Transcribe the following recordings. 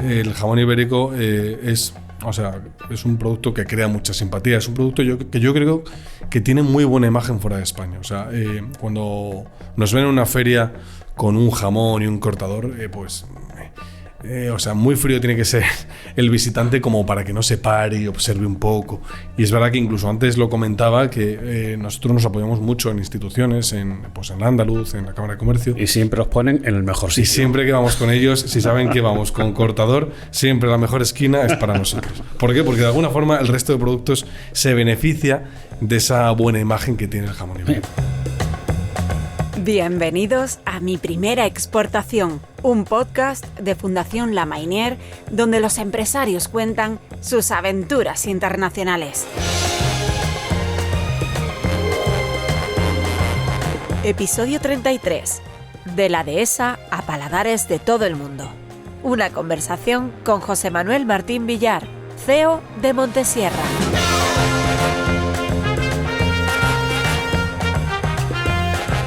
el jamón ibérico es un producto que crea mucha simpatía. Es un producto que yo creo que tiene muy buena imagen fuera de España. O sea, cuando nos ven en una feria con un jamón y un cortador, muy frío tiene que ser el visitante como para que no se pare y observe un poco. Y es verdad que incluso antes lo comentaba que nosotros nos apoyamos mucho en instituciones, en Andaluz, en la Cámara de Comercio. Y siempre os ponen en el mejor sitio. Y siempre que vamos con ellos, si saben que vamos con cortador, siempre la mejor esquina es para nosotros. ¿Por qué? Porque de alguna forma el resto de productos se beneficia de esa buena imagen que tiene el jamón ibérico. Bienvenidos a Mi Primera Exportación, un podcast de Fundación La Mainière, donde los empresarios cuentan sus aventuras internacionales. Episodio 33. De la dehesa a paladares de todo el mundo. Una conversación con José Manuel Martín Villar, CEO de Montesierra.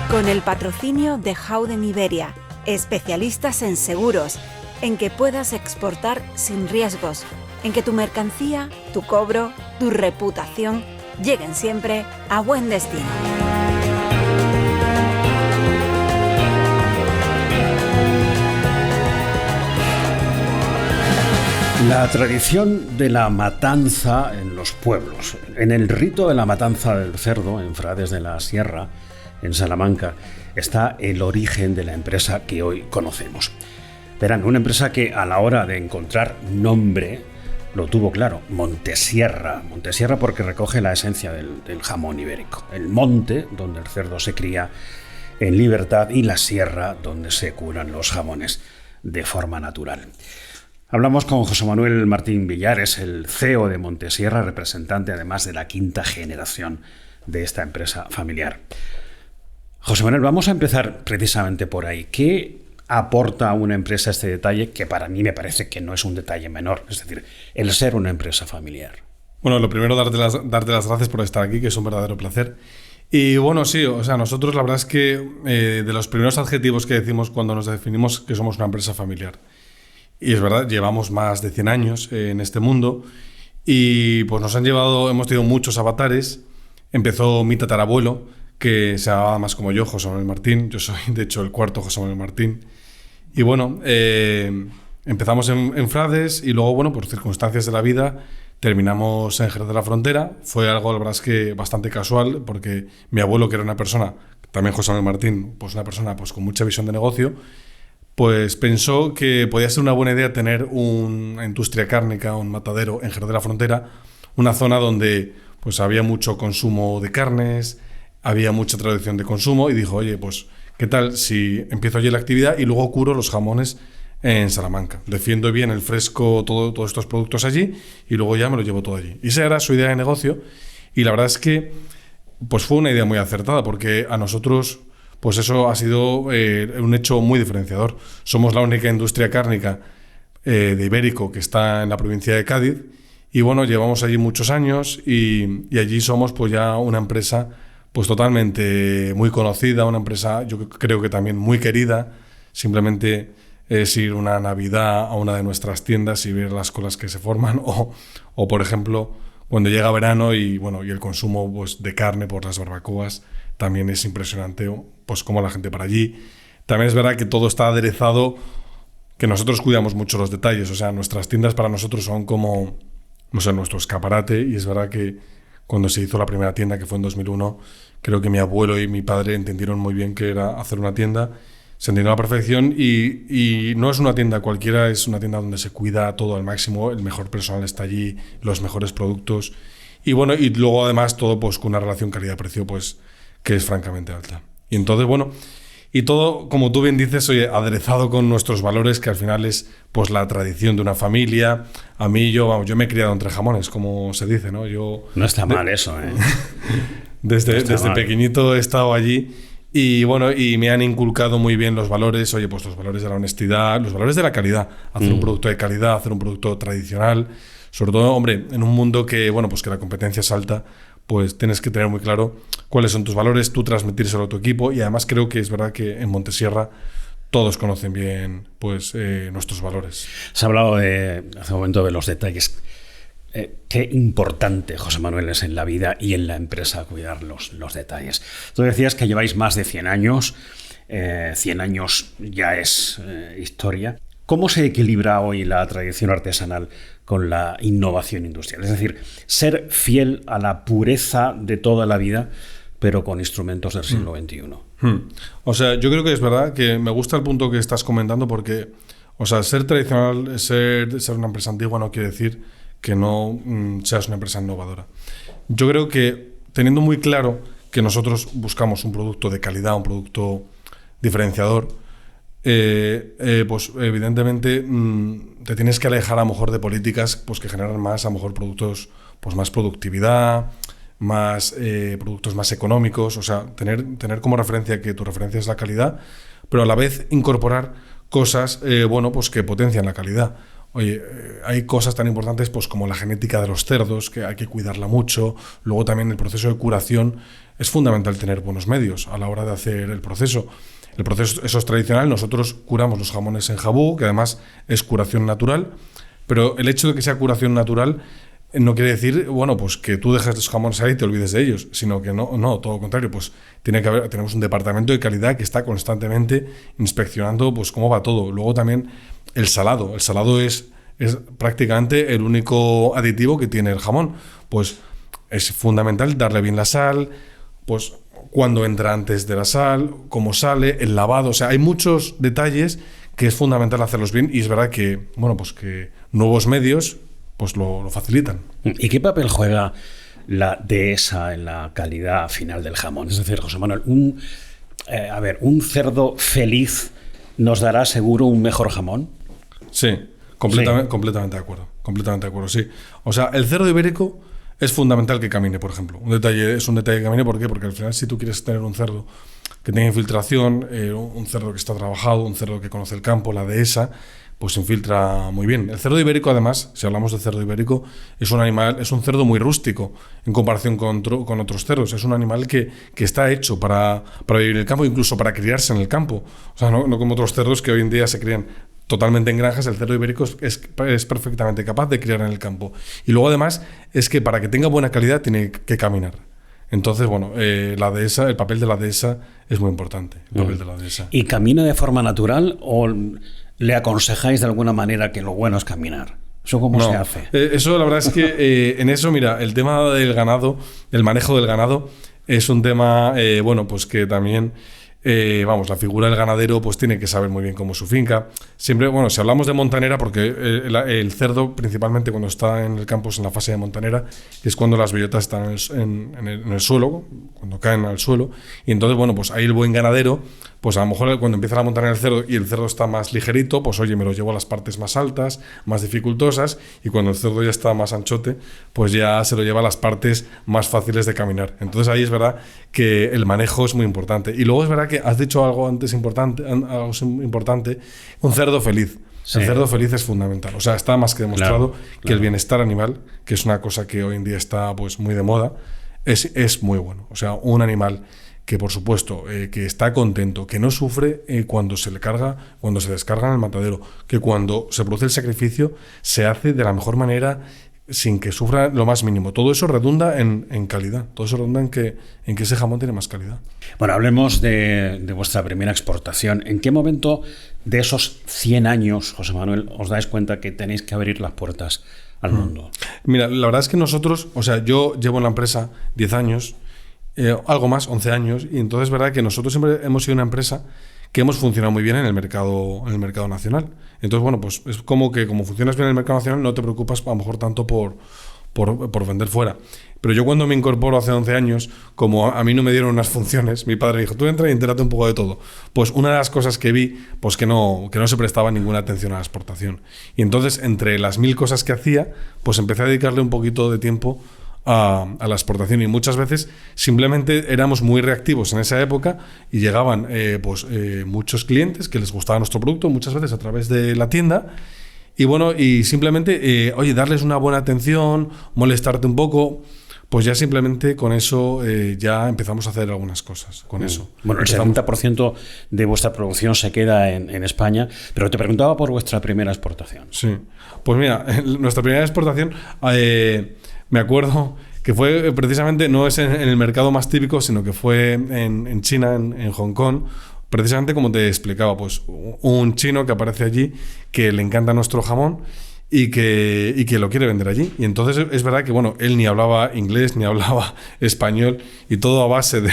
Con el patrocinio de Howden Iberia, especialistas en seguros, en que puedas exportar sin riesgos, en que tu mercancía, tu cobro, tu reputación lleguen siempre a buen destino. La tradición de la matanza en los pueblos. En el rito de la matanza del cerdo, en Frades de la Sierra, en Salamanca, está el origen de la empresa que hoy conocemos. Verán, una empresa que a la hora de encontrar nombre lo tuvo claro, Montesierra. Montesierra porque recoge la esencia del jamón ibérico. El monte, donde el cerdo se cría en libertad, y la sierra, donde se curan los jamones de forma natural. Hablamos con José Manuel Martín Villar, es el CEO de Montesierra, representante además de la quinta generación de esta empresa familiar. José Manuel, vamos a empezar precisamente por ahí. ¿Qué aporta a una empresa este detalle, que para mí me parece que no es un detalle menor? Es decir, el ser una empresa familiar. Bueno, lo primero, darte las gracias por estar aquí, que es un verdadero placer. Y bueno, sí, nosotros la verdad es que de los primeros adjetivos que decimos cuando nos definimos que somos una empresa familiar. Y es verdad, llevamos más de 100 años en este mundo y pues hemos tenido muchos avatares. Empezó mi tatarabuelo, que se llamaba más como yo, José Manuel Martín. Yo soy, de hecho, el cuarto José Manuel Martín. Y bueno, empezamos en Frades y luego, bueno, por circunstancias de la vida, terminamos en Jerez de la Frontera. Fue algo, la verdad es que bastante casual, porque mi abuelo, que era una persona, también José Manuel Martín, pues una persona pues con mucha visión de negocio, pues pensó que podía ser una buena idea tener una industria cárnica, un matadero en Jerez de la Frontera, una zona donde pues había mucho consumo de carnes, había mucha tradición de consumo, y dijo, oye, pues, ¿qué tal si empiezo allí la actividad y luego curo los jamones en Salamanca? Defiendo bien el fresco, todos estos productos allí, y luego ya me lo llevo todo allí. Y esa era su idea de negocio, y la verdad es que pues fue una idea muy acertada, porque a nosotros pues eso ha sido un hecho muy diferenciador. Somos la única industria cárnica de ibérico que está en la provincia de Cádiz, y bueno, llevamos allí muchos años, y allí somos pues ya una empresa pues totalmente muy conocida, una empresa yo creo que también muy querida. Simplemente es ir una Navidad a una de nuestras tiendas y ver las colas que se forman, o por ejemplo, cuando llega verano y el consumo pues de carne por las barbacoas también es impresionante, pues como la gente para allí. También es verdad que todo está aderezado, que nosotros cuidamos mucho los detalles. O sea, nuestras tiendas para nosotros son como nuestro escaparate, y es verdad que cuando se hizo la primera tienda, que fue en 2001, creo que mi abuelo y mi padre entendieron muy bien que era hacer una tienda. Se entendió a la perfección, y no es una tienda cualquiera, es una tienda donde se cuida todo al máximo, el mejor personal está allí, los mejores productos, y luego además todo pues con una relación calidad-precio pues que es francamente alta. Y entonces, y todo, como tú bien dices, aderezado con nuestros valores, que al final es pues la tradición de una familia. A mí, yo me he criado entre jamones, como se dice, ¿no? No está mal eso, ¿eh? Desde pequeñito he estado allí, y me han inculcado muy bien los valores, pues los valores de la honestidad, los valores de la calidad, hacer un producto de calidad, hacer un producto tradicional, sobre todo, en un mundo que, pues que la competencia es alta, pues tienes que tener muy claro cuáles son tus valores, tú transmitírselo a tu equipo. Y además creo que es verdad que en Montesierra todos conocen bien pues nuestros valores. Se ha hablado hace un momento de los detalles. Qué importante, José Manuel, es en la vida y en la empresa cuidar los detalles. Tú decías que lleváis más de 100 años. 100 años ya es historia. ¿Cómo se equilibra hoy la tradición artesanal con la innovación industrial? Es decir, ser fiel a la pureza de toda la vida, pero con instrumentos del siglo XXI. O sea, yo creo que es verdad que me gusta el punto que estás comentando porque, o sea, ser tradicional, ser una empresa antigua no quiere decir que no seas una empresa innovadora. Yo creo que teniendo muy claro que nosotros buscamos un producto de calidad, un producto diferenciador, pues evidentemente te tienes que alejar a lo mejor de políticas pues que generan más, a lo mejor productos, pues más productividad, más productos más económicos, o sea, tener como referencia que tu referencia es la calidad, pero a la vez incorporar cosas, bueno, pues que potencian la calidad. Oye, hay cosas tan importantes pues como la genética de los cerdos, que hay que cuidarla mucho. Luego también el proceso de curación es fundamental tener buenos medios a la hora de hacer el proceso. El proceso eso es tradicional, nosotros curamos los jamones en Jabú, que además es curación natural, pero el hecho de que sea curación natural no quiere decir, bueno, pues que tú dejes los jamones ahí y te olvides de ellos, sino que no, todo lo contrario, pues tenemos un departamento de calidad que está constantemente inspeccionando pues cómo va todo. Luego también el salado es prácticamente el único aditivo que tiene el jamón, pues es fundamental darle bien la sal, pues cuándo entra antes de la sal, cómo sale, el lavado, o sea, hay muchos detalles que es fundamental hacerlos bien y es verdad que, bueno, pues que nuevos medios pues lo facilitan. ¿Y qué papel juega la dehesa en la calidad final del jamón? Es decir, José Manuel, un cerdo feliz nos dará seguro un mejor jamón. Sí, completamente de acuerdo, sí. O sea, el cerdo ibérico es fundamental que camine, por ejemplo. Es un detalle que camine, ¿por qué? Porque al final si tú quieres tener un cerdo que tenga infiltración, un cerdo que está trabajado, un cerdo que conoce el campo, la dehesa, pues se infiltra muy bien. El cerdo ibérico, además, si hablamos de cerdo ibérico, es un cerdo muy rústico en comparación con otros cerdos. Es un animal que está hecho para vivir en el campo, incluso para criarse en el campo. O sea, no como otros cerdos que hoy en día se crían totalmente en granjas. El cerdo ibérico es perfectamente capaz de criar en el campo. Y luego, además, es que para que tenga buena calidad tiene que caminar. Entonces, bueno, la dehesa, el papel de la dehesa es muy importante. El papel de la dehesa. ¿Y camina de forma natural o le aconsejáis de alguna manera que lo bueno es caminar? ¿Eso cómo se hace? Eso la verdad es que en eso, mira, el tema del ganado, el manejo del ganado, es un tema, bueno, pues que también, la figura del ganadero pues tiene que saber muy bien cómo es su finca. Siempre, bueno, si hablamos de montanera, porque el cerdo principalmente cuando está en el campo es en la fase de montanera, que es cuando las bellotas están en el suelo, cuando caen al suelo, y entonces, bueno, pues ahí el buen ganadero, pues a lo mejor cuando empieza la montaña del cerdo y el cerdo está más ligerito, pues oye, me lo llevo a las partes más altas, más dificultosas, y cuando el cerdo ya está más anchote, pues ya se lo lleva a las partes más fáciles de caminar. Entonces ahí es verdad que el manejo es muy importante. Y luego es verdad que has dicho algo antes importante, un cerdo feliz. Sí. El cerdo feliz es fundamental. O sea, está más que demostrado que el bienestar animal, que es una cosa que hoy en día está pues muy de moda, es muy bueno. O sea, un animal que por supuesto que está contento, que no sufre cuando se descarga en el matadero, que cuando se produce el sacrificio se hace de la mejor manera sin que sufra lo más mínimo. Todo eso redunda en calidad, todo eso redunda en que ese jamón tiene más calidad. Bueno, hablemos de vuestra primera exportación. ¿En qué momento de esos 100 años, José Manuel, os dais cuenta que tenéis que abrir las puertas al mundo? Mira, la verdad es que nosotros, o sea, yo llevo en la empresa 10 años, algo más, 11 años, y entonces es verdad que nosotros siempre hemos sido una empresa que hemos funcionado muy bien en el mercado nacional. Entonces, bueno, pues es como que como funcionas bien en el mercado nacional no te preocupas a lo mejor tanto por vender fuera. Pero yo cuando me incorporo hace 11 años, como a mí no me dieron unas funciones, mi padre dijo, tú entra y entérate un poco de todo. Pues una de las cosas que vi, pues que no se prestaba ninguna atención a la exportación. Y entonces, entre las 1000 cosas que hacía, pues empecé a dedicarle un poquito de tiempo a la exportación, y muchas veces simplemente éramos muy reactivos en esa época y llegaban muchos clientes que les gustaba nuestro producto, muchas veces a través de la tienda, y bueno, y simplemente darles una buena atención, molestarte un poco, pues ya simplemente con eso ya empezamos a hacer algunas cosas con eso. Bueno, el 70% de vuestra producción se queda en España, pero te preguntaba por vuestra primera exportación. Sí, pues mira, nuestra primera exportación, me acuerdo que fue precisamente, no es en el mercado más típico, sino que fue en China, en Hong Kong. Precisamente como te explicaba, pues un chino que aparece allí, que le encanta nuestro jamón y que lo quiere vender allí. Y entonces es verdad que, bueno, él ni hablaba inglés, ni hablaba español, y todo a base de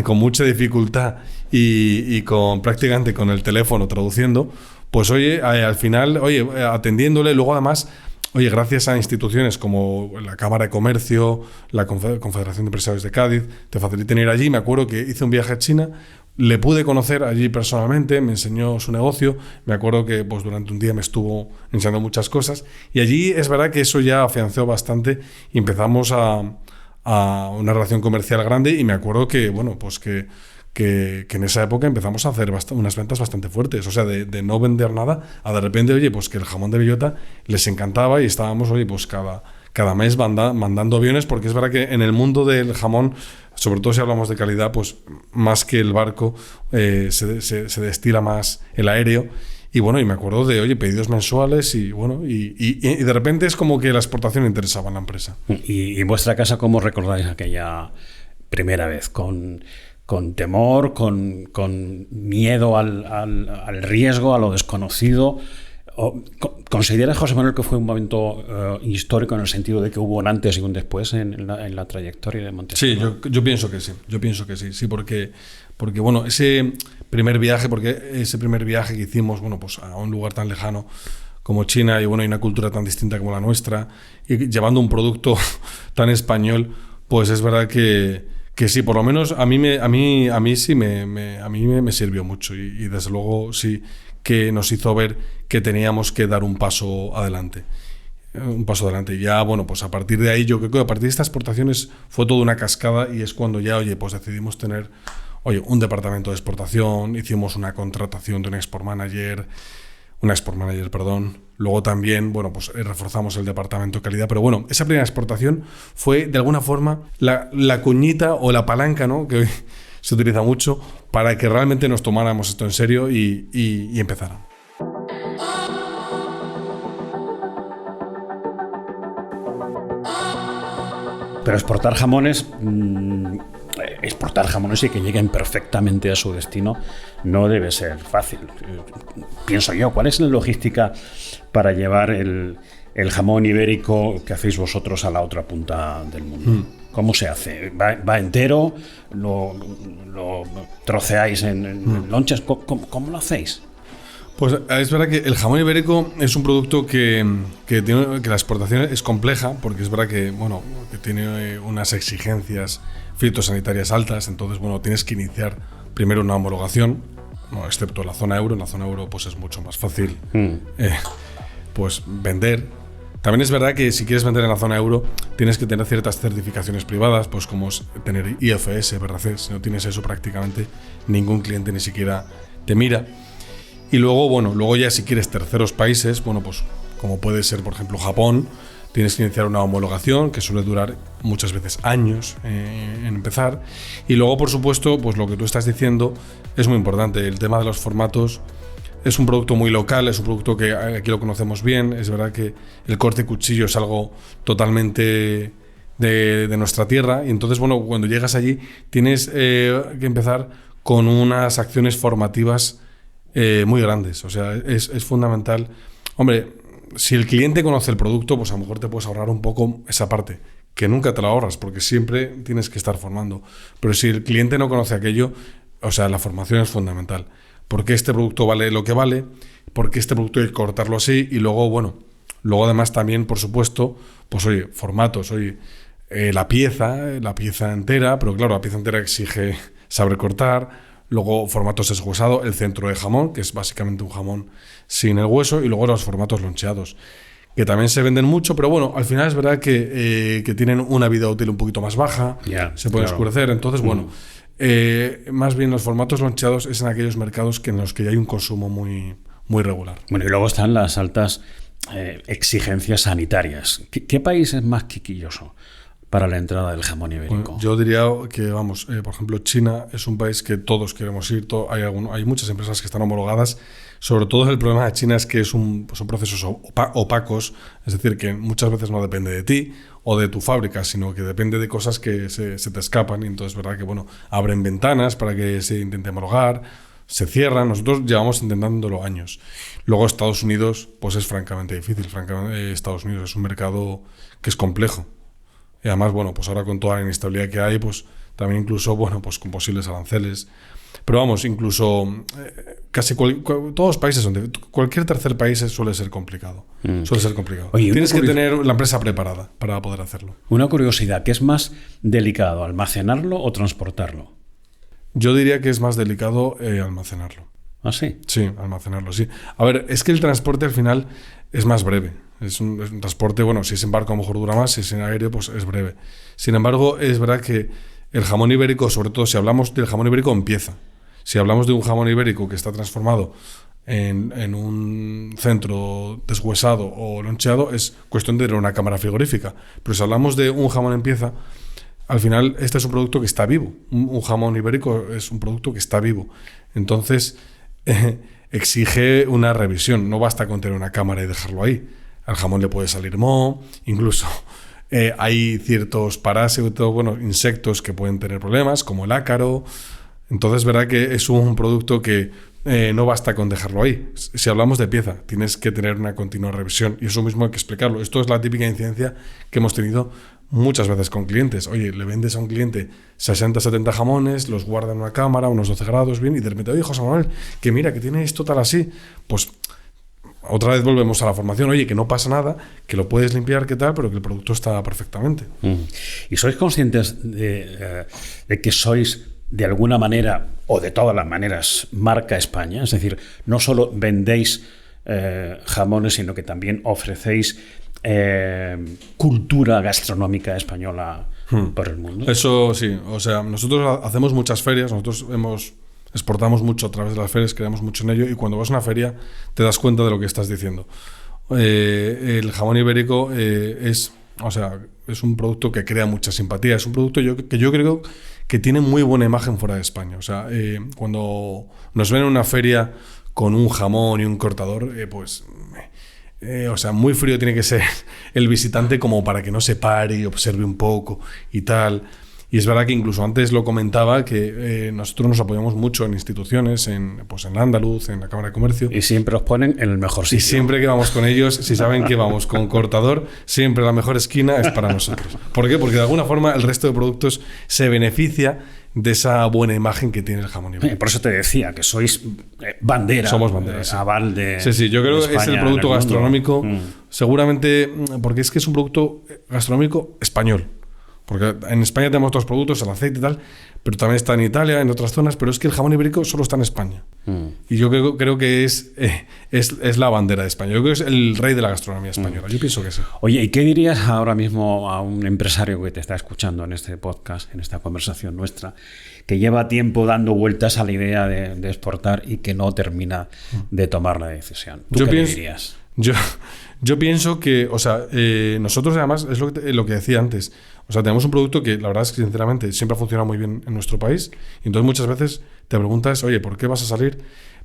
con mucha dificultad y prácticamente con el teléfono traduciendo, pues oye, al final, oye, atendiéndole, luego además, oye, gracias a instituciones como la Cámara de Comercio, la Confederación de Empresarios de Cádiz, te facilitan ir allí. Me acuerdo que hice un viaje a China, le pude conocer allí personalmente, me enseñó su negocio, me acuerdo que pues durante un día me estuvo enseñando muchas cosas, y allí es verdad que eso ya afianzó bastante y empezamos a una relación comercial grande, y me acuerdo que, bueno, pues que en esa época empezamos a hacer unas ventas bastante fuertes, o sea, de no vender nada a de repente, oye, pues que el jamón de bellota les encantaba y estábamos, oye, pues cada mes mandando aviones, porque es verdad que en el mundo del jamón, sobre todo si hablamos de calidad, pues más que el barco, se destila más el aéreo. Y bueno, y me acuerdo de, oye, pedidos mensuales y bueno, y de repente es como que la exportación interesaba a la empresa. ¿Y en vuestra casa cómo recordáis aquella primera vez? ¿Con temor, con miedo al riesgo, a lo desconocido? ¿Consideras, José Manuel, que fue un momento histórico en el sentido de que hubo un antes y un después en la trayectoria de Montesano? Sí, yo pienso que sí. Sí, porque bueno, ese primer viaje que hicimos, bueno, pues a un lugar tan lejano como China, y bueno, hay una cultura tan distinta como la nuestra, y llevando un producto tan español, pues es verdad que sí, por lo menos a mí sí me sirvió mucho, y desde luego sí que nos hizo ver que teníamos que dar un paso adelante. Y ya, bueno, pues a partir de ahí, yo creo que a partir de estas exportaciones fue toda una cascada, y es cuando ya, oye, pues decidimos tener, oye, un departamento de exportación, hicimos una contratación de una export manager, luego también, bueno, pues reforzamos el departamento de calidad, pero bueno, esa primera exportación fue de alguna forma la cuñita o la palanca, ¿no?, que hoy se utiliza mucho para que realmente nos tomáramos esto en serio y empezara. Pero exportar jamones y que lleguen perfectamente a su destino no debe ser fácil. Pienso yo, ¿cuál es la logística para llevar el jamón ibérico que hacéis vosotros a la otra punta del mundo? ¿Cómo se hace? ¿Va entero? ¿Lo troceáis en lonchas? ¿Cómo lo hacéis? Pues es verdad que el jamón ibérico es un producto que la exportación es compleja, porque es verdad que, bueno, que tiene unas exigencias fitosanitarias altas. Entonces, bueno, tienes que iniciar primero una homologación, no, excepto la zona euro. En la zona euro pues es mucho más fácil pues vender. También es verdad que si quieres vender en la zona euro tienes que tener ciertas certificaciones privadas, pues como es tener IFS, BRC. Si no tienes eso, prácticamente ningún cliente ni siquiera te mira. Y luego ya si quieres terceros países, bueno, pues como puede ser por ejemplo Japón, tienes que iniciar una homologación que suele durar muchas veces años en empezar. Y luego, por supuesto, pues lo que tú estás diciendo es muy importante. El tema de los formatos es un producto muy local, es un producto que aquí lo conocemos bien. Es verdad que el corte cuchillo es algo totalmente de nuestra tierra. Y entonces, bueno, cuando llegas allí tienes que empezar con unas acciones formativas muy grandes. O sea, es fundamental. Hombre, si el cliente conoce el producto, pues a lo mejor te puedes ahorrar un poco esa parte, que nunca te la ahorras, porque siempre tienes que estar formando. Pero si el cliente no conoce aquello, o sea, la formación es fundamental. Porque este producto vale lo que vale, porque este producto hay que cortarlo así, y luego además también, por supuesto, pues oye, formatos, oye, la pieza entera, pero claro, la pieza entera exige saber cortar. Luego formatos deshuesado, el centro de jamón, que es básicamente un jamón sin el hueso, y luego los formatos loncheados, que también se venden mucho, pero bueno, al final es verdad que tienen una vida útil un poquito más baja, se pueden oscurecer. Entonces, bueno, más bien los formatos loncheados es en aquellos mercados en los que ya hay un consumo muy, muy regular. Bueno, y luego están las altas exigencias sanitarias. ¿Qué país es más quisquilloso? para la entrada del jamón ibérico? Bueno, yo diría que, vamos, por ejemplo, China es un país que todos queremos ir. Hay muchas empresas que están homologadas. Sobre todo el problema de China es que son procesos opacos, es decir, que muchas veces no depende de ti o de tu fábrica, sino que depende de cosas que se te escapan. Y entonces, verdad que, bueno, abren ventanas para que se intente homologar, se cierran. Nosotros llevamos intentándolo años. Luego Estados Unidos, pues es francamente difícil. Francamente, Estados Unidos es un mercado que es complejo. Y además, bueno, pues ahora con toda la inestabilidad que hay, pues también incluso, bueno, pues con posibles aranceles. Pero vamos, incluso casi todos los países, donde cualquier tercer país suele ser complicado. Suele ser complicado. Oye, tienes que tener la empresa preparada para poder hacerlo. Una curiosidad, ¿qué es más delicado, almacenarlo o transportarlo? Yo diría que es más delicado almacenarlo. ¿Ah, sí? Sí, almacenarlo, sí. A ver, es que el transporte al final es más breve. Es un transporte, bueno, si es en barco a lo mejor dura más, si es en aéreo pues es breve. Sin embargo, es verdad que el jamón ibérico, sobre todo si hablamos del jamón ibérico en pieza, si hablamos de un jamón ibérico que está transformado en un centro deshuesado o loncheado, es cuestión de tener una cámara frigorífica. Pero si hablamos de un jamón en pieza, al final este es un producto que está vivo. Un jamón ibérico es un producto que está vivo. Entonces, exige una revisión. No basta con tener una cámara y dejarlo ahí. Al jamón le puede salir moho, incluso hay ciertos parásitos, bueno, insectos que pueden tener problemas, como el ácaro. Entonces, verdad que es un producto que no basta con dejarlo ahí. Si hablamos de pieza, tienes que tener una continua revisión y eso mismo hay que explicarlo. Esto es la típica incidencia que hemos tenido muchas veces con clientes. Oye, le vendes a un cliente 60, 70 jamones, los guarda en una cámara, unos 12 grados, bien, y de repente, oye, José Manuel, que mira, que tiene esto tal así. Pues otra vez volvemos a la formación. Oye, que no pasa nada, que lo puedes limpiar, que tal, pero que el producto está perfectamente. ¿Y sois conscientes de que sois, de alguna manera, o de todas las maneras, marca España? Es decir, no solo vendéis jamones, sino que también ofrecéis cultura gastronómica española por el mundo. Eso sí, o sea, nosotros hacemos muchas ferias, nosotros exportamos mucho a través de las ferias, creamos mucho en ello, y cuando vas a una feria te das cuenta de lo que estás diciendo. El jamón ibérico es un producto que crea mucha simpatía, es un producto que yo creo que tiene muy buena imagen fuera de España. O sea, cuando nos ven en una feria con un jamón y un cortador, muy frío tiene que ser el visitante como para que no se pare y observe un poco y tal. Y es verdad que incluso antes lo comentaba que nosotros nos apoyamos mucho en instituciones, en Andaluz, en la Cámara de Comercio. Y siempre os ponen en el mejor sitio. Y siempre que vamos con ellos, si saben que vamos con cortador, siempre la mejor esquina es para nosotros. ¿Por qué? Porque de alguna forma el resto de productos se beneficia de esa buena imagen que tiene el jamón ibérico. Por eso te decía que sois bandera. Somos bandera, sí. Aval de Sí, yo creo que es el producto gastronómico, seguramente, porque es que es un producto gastronómico español. Porque en España tenemos otros productos, el aceite y tal, pero también está en Italia, en otras zonas, pero es que el jamón ibérico solo está en España. Y yo creo que es la bandera de España. Yo creo que es el rey de la gastronomía española. Yo pienso que sí. Oye, ¿y qué dirías ahora mismo a un empresario que te está escuchando en este podcast, en esta conversación nuestra, que lleva tiempo dando vueltas a la idea de exportar y que no termina de tomar la decisión? ¿Tú qué le dirías? Yo pienso que, nosotros además, es lo que decía antes, tenemos un producto que la verdad es que sinceramente siempre ha funcionado muy bien en nuestro país, y entonces muchas veces te preguntas, oye, ¿por qué vas a salir?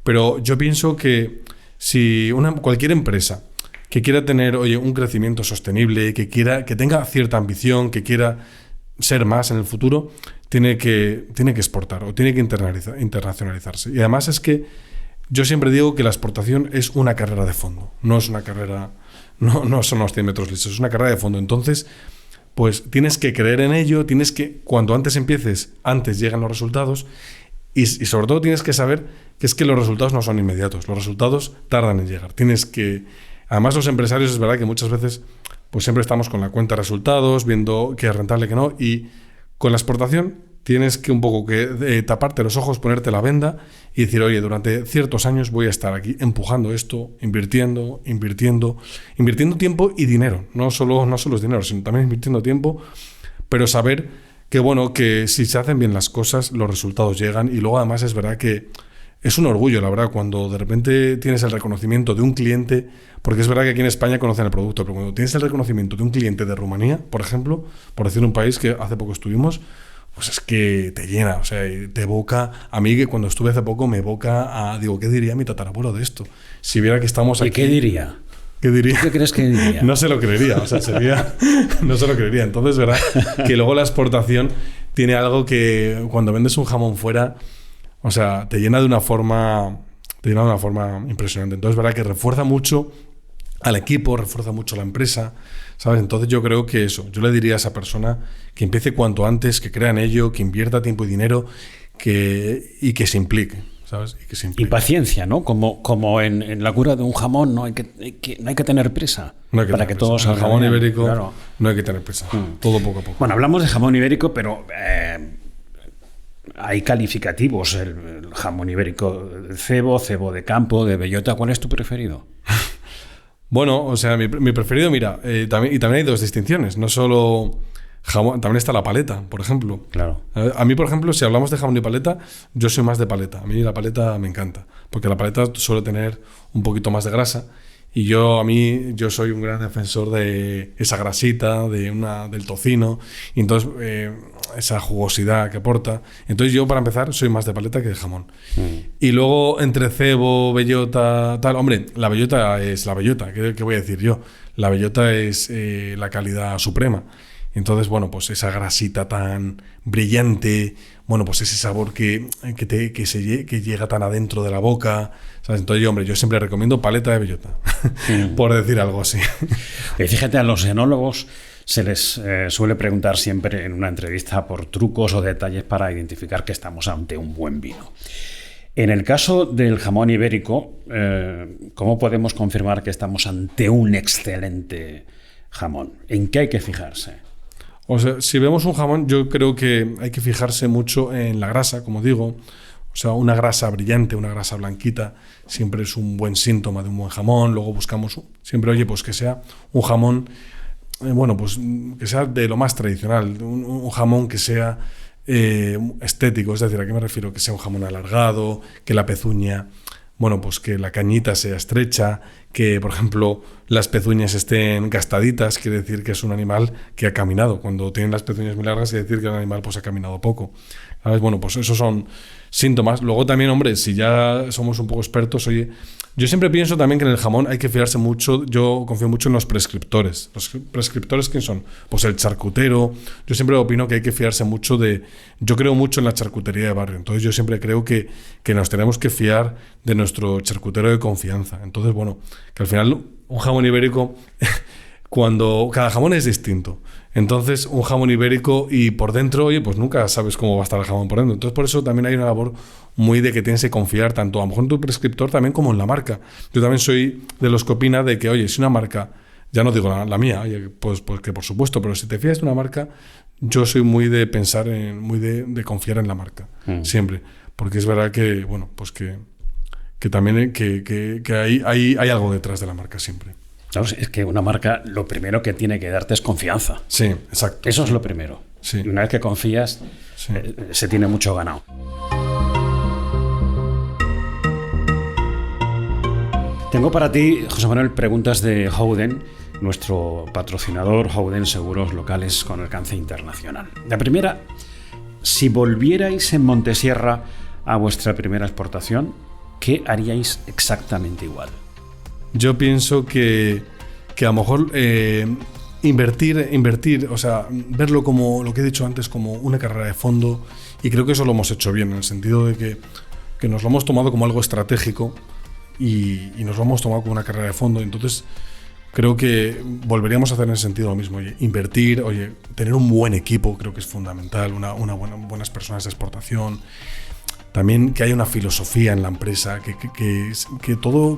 Pero yo pienso que si cualquier empresa que quiera tener, un crecimiento sostenible, que tenga cierta ambición, que quiera ser más en el futuro, tiene que exportar o tiene que internacionalizarse. Y además es que yo siempre digo que la exportación es una carrera de fondo, no es una carrera, no son los 100 metros lisos, es una carrera de fondo. Entonces, pues tienes que creer en ello, cuanto antes empieces, antes llegan los resultados, y sobre todo tienes que saber que es que los resultados no son inmediatos, los resultados tardan en llegar. Además los empresarios es verdad que muchas veces pues siempre estamos con la cuenta de resultados, viendo qué es rentable, qué no, y con la exportación tienes que un poco taparte los ojos, ponerte la venda y decir, oye, durante ciertos años voy a estar aquí empujando esto, invirtiendo tiempo y dinero. No solo es dinero, sino también invirtiendo tiempo, pero saber que si se hacen bien las cosas, los resultados llegan. Y luego además es verdad que es un orgullo, la verdad, cuando de repente tienes el reconocimiento de un cliente, porque es verdad que aquí en España conocen el producto, pero cuando tienes el reconocimiento de un cliente de Rumanía, por ejemplo, por decir un país que hace poco estuvimos, pues es que te llena, o sea, te evoca, a mí que cuando estuve hace poco me evoca a, digo, ¿qué diría mi tatarabuelo de esto? Si viera que estamos aquí... ¿Y qué diría? ¿Qué diría? ¿Qué crees que diría? No se lo creería, o sea, no se lo creería. Entonces, verdad que luego la exportación tiene algo que cuando vendes un jamón fuera, o sea, te llena de una forma impresionante. Entonces, verdad que refuerza mucho al equipo, refuerza mucho a la empresa, ¿sabes? Entonces yo creo que eso, yo le diría a esa persona que empiece cuanto antes, que crea en ello, que invierta tiempo y dinero, y que se implique, ¿sabes? Y que se implique. Y paciencia, ¿no? Como en la cura de un jamón, no hay que tener prisa. No hay que para tener que prisa. todo salga El jamón bien, ibérico, claro. No hay que tener prisa. Todo poco a poco. Bueno, hablamos de jamón ibérico, pero hay calificativos. El jamón ibérico de cebo de campo, de bellota. ¿Cuál es tu preferido? Bueno, o sea, mi preferido, mira, también hay dos distinciones. No solo jamón, también está la paleta, por ejemplo. Claro. A mí, por ejemplo, si hablamos de jamón y paleta, yo soy más de paleta. A mí la paleta me encanta, porque la paleta suele tener un poquito más de grasa. Y yo soy un gran defensor de esa grasita, del tocino, y entonces esa jugosidad que aporta. Entonces yo, para empezar, soy más de paleta que de jamón. Y luego, entre cebo, bellota, tal... Hombre, la bellota es la bellota, ¿qué voy a decir yo? La bellota es la calidad suprema. Entonces, bueno, pues esa grasita tan brillante, bueno, pues ese sabor que llega tan adentro de la boca, ¿sabes? Entonces, hombre, yo siempre recomiendo paleta de bellota, por decir algo así. Fíjate, a los enólogos se les suele preguntar siempre en una entrevista por trucos o detalles para identificar que estamos ante un buen vino. En el caso del jamón ibérico, ¿cómo podemos confirmar que estamos ante un excelente jamón? ¿En qué hay que fijarse? O sea, si vemos un jamón, yo creo que hay que fijarse mucho en la grasa, como digo. O sea, una grasa brillante, una grasa blanquita, siempre es un buen síntoma de un buen jamón. Luego buscamos siempre, oye, pues que sea un jamón, bueno, pues que sea de lo más tradicional, un jamón que sea estético. Es decir, ¿a qué me refiero? Que sea un jamón alargado, que la pezuña, bueno, pues que la cañita sea estrecha, que, por ejemplo, las pezuñas estén gastaditas, quiere decir que es un animal que ha caminado. Cuando tienen las pezuñas muy largas, quiere decir que el animal pues ha caminado poco. ¿Sabes? Bueno, pues esos son síntomas. Luego también, hombre, si ya somos un poco expertos, oye, yo siempre pienso también que en el jamón hay que fiarse mucho, yo confío mucho en los prescriptores. ¿Los prescriptores quién son? Pues el charcutero. Yo siempre opino que hay que fiarse mucho yo creo mucho en la charcutería de barrio, entonces yo siempre creo que nos tenemos que fiar de nuestro charcutero de confianza. Entonces, bueno, que al final un jamón ibérico, cada jamón es distinto. Entonces, un jamón ibérico y por dentro, oye, pues nunca sabes cómo va a estar el jamón por dentro. Entonces, por eso también hay una labor muy de que tienes que confiar tanto a lo mejor en tu prescriptor también como en la marca. Yo también soy de los que opina de que, oye, si una marca, ya no digo la mía, oye, pues que por supuesto, pero si te fías de una marca, yo soy muy de pensar muy de confiar en la marca, siempre. Porque es verdad que, bueno, pues que también que hay algo detrás de la marca siempre. Claro, es que una marca lo primero que tiene que darte es confianza. Sí, exacto. Eso es lo primero. Sí. Y una vez que confías, sí, se tiene mucho ganado. Tengo para ti, José Manuel, preguntas de Howden, nuestro patrocinador, Howden Seguros Locales con alcance internacional. La primera, si volvierais en Montesierra a vuestra primera exportación, ¿qué haríais exactamente igual? Yo pienso que a lo mejor invertir, o sea, verlo como lo que he dicho antes, como una carrera de fondo, y creo que eso lo hemos hecho bien, en el sentido de que nos lo hemos tomado como algo estratégico y nos lo hemos tomado como una carrera de fondo. Entonces creo que volveríamos a hacer en ese sentido lo mismo, oye, invertir, oye, tener un buen equipo creo que es fundamental, buenas personas de exportación. También que haya una filosofía en la empresa, que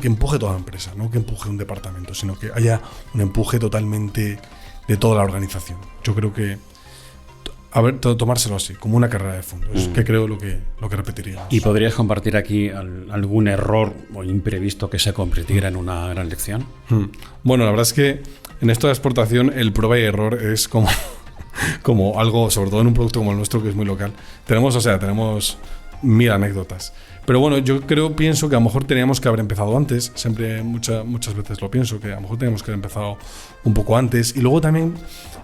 empuje toda la empresa, no que empuje un departamento, sino que haya un empuje totalmente de toda la organización. Yo creo que tomárselo así, como una carrera de fondo, es que creo lo que repetiría. ¿Y podrías compartir aquí algún error o imprevisto que se convirtiera en una gran lección? Bueno, la verdad es que en esto de exportación el prueba y error es como algo, sobre todo en un producto como el nuestro que es muy local. Tenemos 1000 anécdotas. Pero bueno, pienso que a lo mejor teníamos que haber empezado antes. Siempre, muchas veces lo pienso, que a lo mejor teníamos que haber empezado un poco antes. Y luego también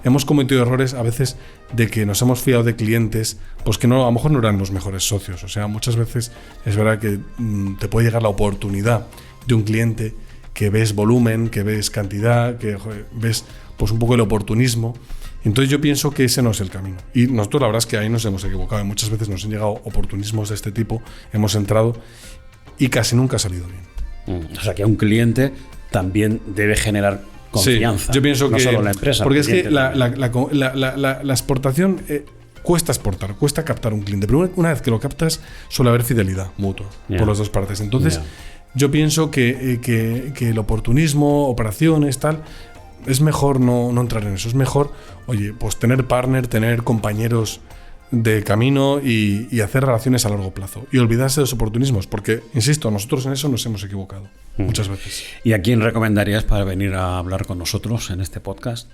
hemos cometido errores a veces de que nos hemos fiado de clientes pues que a lo mejor no eran los mejores socios. O sea, muchas veces es verdad que te puede llegar la oportunidad de un cliente que ves volumen, que ves cantidad, que ves pues un poco el oportunismo. Entonces yo pienso que ese no es el camino. Y nosotros la verdad es que ahí nos hemos equivocado. Y muchas veces nos han llegado oportunismos de este tipo, hemos entrado y casi nunca ha salido bien. O sea que a un cliente también debe generar confianza. Sí, yo pienso no que... solo la empresa. Porque es que la exportación cuesta exportar, cuesta captar un cliente. Pero una vez que lo captas suele haber fidelidad mutua por las dos partes. Entonces yo pienso que el oportunismo, operaciones, tal... Es mejor no entrar en eso. Es mejor, oye, pues tener partner, tener compañeros de camino y hacer relaciones a largo plazo. Y olvidarse de los oportunismos, porque, insisto, nosotros en eso nos hemos equivocado muchas veces. ¿Y a quién recomendarías para venir a hablar con nosotros en este podcast?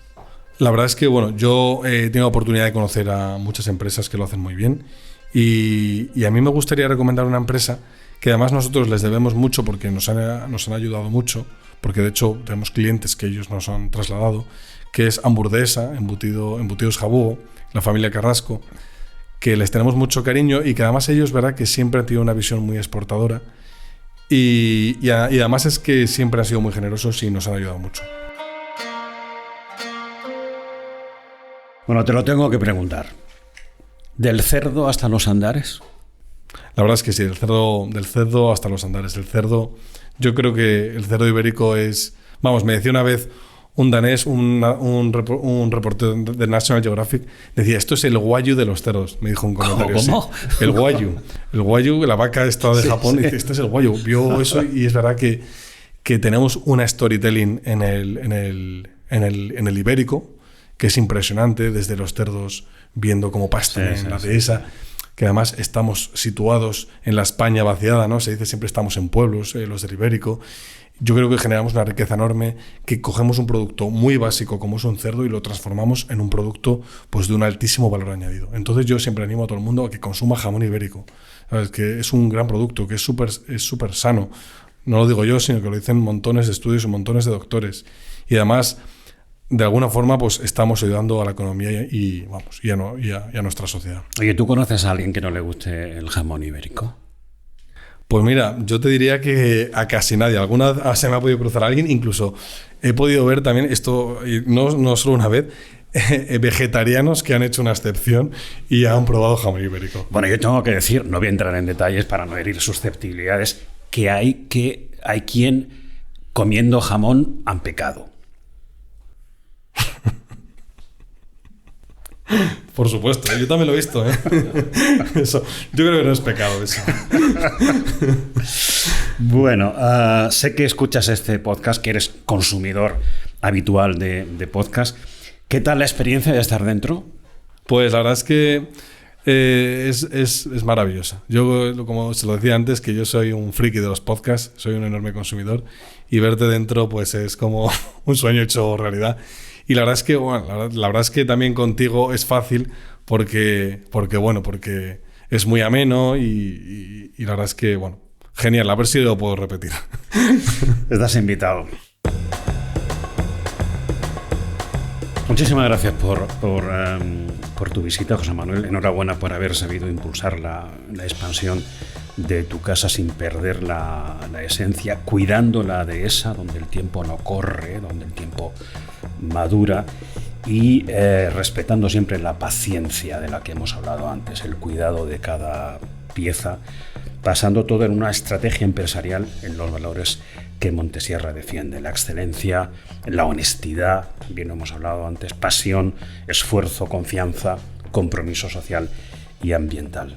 La verdad es que, bueno, yo he tenido la oportunidad de conocer a muchas empresas que lo hacen muy bien. Y a mí me gustaría recomendar una empresa que además nosotros les debemos mucho porque nos han ayudado mucho, porque de hecho tenemos clientes que ellos nos han trasladado, que es Hamburguesa, Embutidos Jabugo, la familia Carrasco, que les tenemos mucho cariño y que además ellos, verdad, que siempre han tenido una visión muy exportadora y además es que siempre han sido muy generosos y nos han ayudado mucho. Bueno, te lo tengo que preguntar. ¿Del cerdo hasta los Andares? La verdad es que sí, del cerdo hasta los Andares. El cerdo, yo creo que el cerdo ibérico es... Vamos, me decía una vez un danés, un reportero de National Geographic, decía, esto es el Wagyu de los cerdos, me dijo un comentario. ¿Cómo? Sí, el Wagyu, la vaca esta de Japón, dice, este es el Wagyu. Vio eso y es verdad que tenemos una storytelling en el ibérico que es impresionante, desde los cerdos viendo cómo pastan en la dehesa, que además estamos situados en la España vaciada, ¿no? Se dice siempre estamos en pueblos, los del ibérico. Yo creo que generamos una riqueza enorme, que cogemos un producto muy básico como es un cerdo y lo transformamos en un producto pues de un altísimo valor añadido. Entonces yo siempre animo a todo el mundo a que consuma jamón ibérico. ¿Sabes? Que es un gran producto, que es súper sano. No lo digo yo, sino que lo dicen montones de estudios y montones de doctores. Y además, de alguna forma, pues estamos ayudando a la economía y a nuestra sociedad. Oye, ¿tú conoces a alguien que no le guste el jamón ibérico? Pues mira, yo te diría que a casi nadie. Alguna vez se me ha podido cruzar a alguien, incluso he podido ver también esto, no solo una vez, vegetarianos que han hecho una excepción y han probado jamón ibérico. Bueno, yo tengo que decir, no voy a entrar en detalles para no herir susceptibilidades, que hay quien comiendo jamón han pecado. Por supuesto, yo también lo he visto, ¿eh? Eso, yo creo que no es pecado eso. Bueno, sé que escuchas este podcast, que eres consumidor habitual de podcast. ¿Qué tal la experiencia de estar dentro? Pues la verdad es que es maravillosa. Yo, como se lo decía antes, que yo soy un friki de los podcasts, soy un enorme consumidor y verte dentro pues es como un sueño hecho realidad. Y la verdad es que, bueno, la verdad es que también contigo es fácil porque es muy ameno y la verdad es que, bueno, genial, a ver si lo puedo repetir. Estás invitado. Muchísimas gracias por tu visita, José Manuel. Enhorabuena por haber sabido impulsar la expansión de tu casa sin perder la esencia, cuidando la dehesa, donde el tiempo no corre, donde el tiempo madura y respetando siempre la paciencia de la que hemos hablado antes, el cuidado de cada pieza, basando todo en una estrategia empresarial en los valores que Montesierra defiende: la excelencia, la honestidad, bien lo hemos hablado antes, pasión, esfuerzo, confianza, compromiso social y ambiental.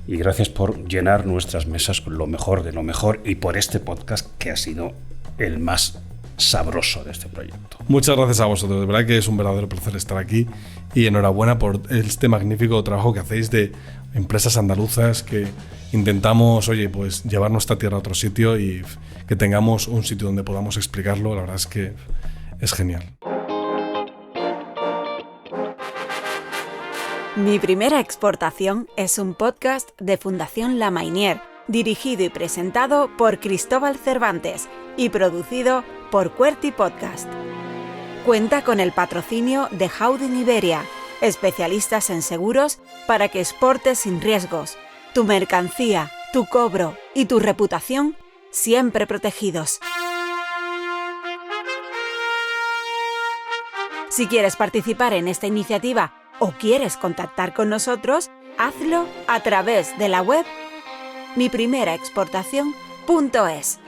Y gracias por llenar nuestras mesas con lo mejor de lo mejor y por este podcast que ha sido el más sabroso de este proyecto. Muchas gracias a vosotros, de verdad que es un verdadero placer estar aquí y enhorabuena por este magnífico trabajo que hacéis de empresas andaluzas que intentamos, pues llevar nuestra tierra a otro sitio y que tengamos un sitio donde podamos explicarlo. La verdad es que es genial. Mi primera exportación es un podcast de Fundación La Mainière, dirigido y presentado por Cristóbal Cervantes y producido por QWERTY Podcast. Cuenta con el patrocinio de Howden Iberia, especialistas en seguros para que exportes sin riesgos. Tu mercancía, tu cobro y tu reputación siempre protegidos. Si quieres participar en esta iniciativa o quieres contactar con nosotros, hazlo a través de la web miprimeraexportacion.es.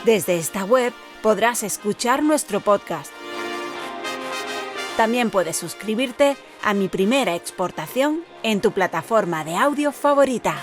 Desde esta web podrás escuchar nuestro podcast. También puedes suscribirte a Mi Primera Exportación en tu plataforma de audio favorita.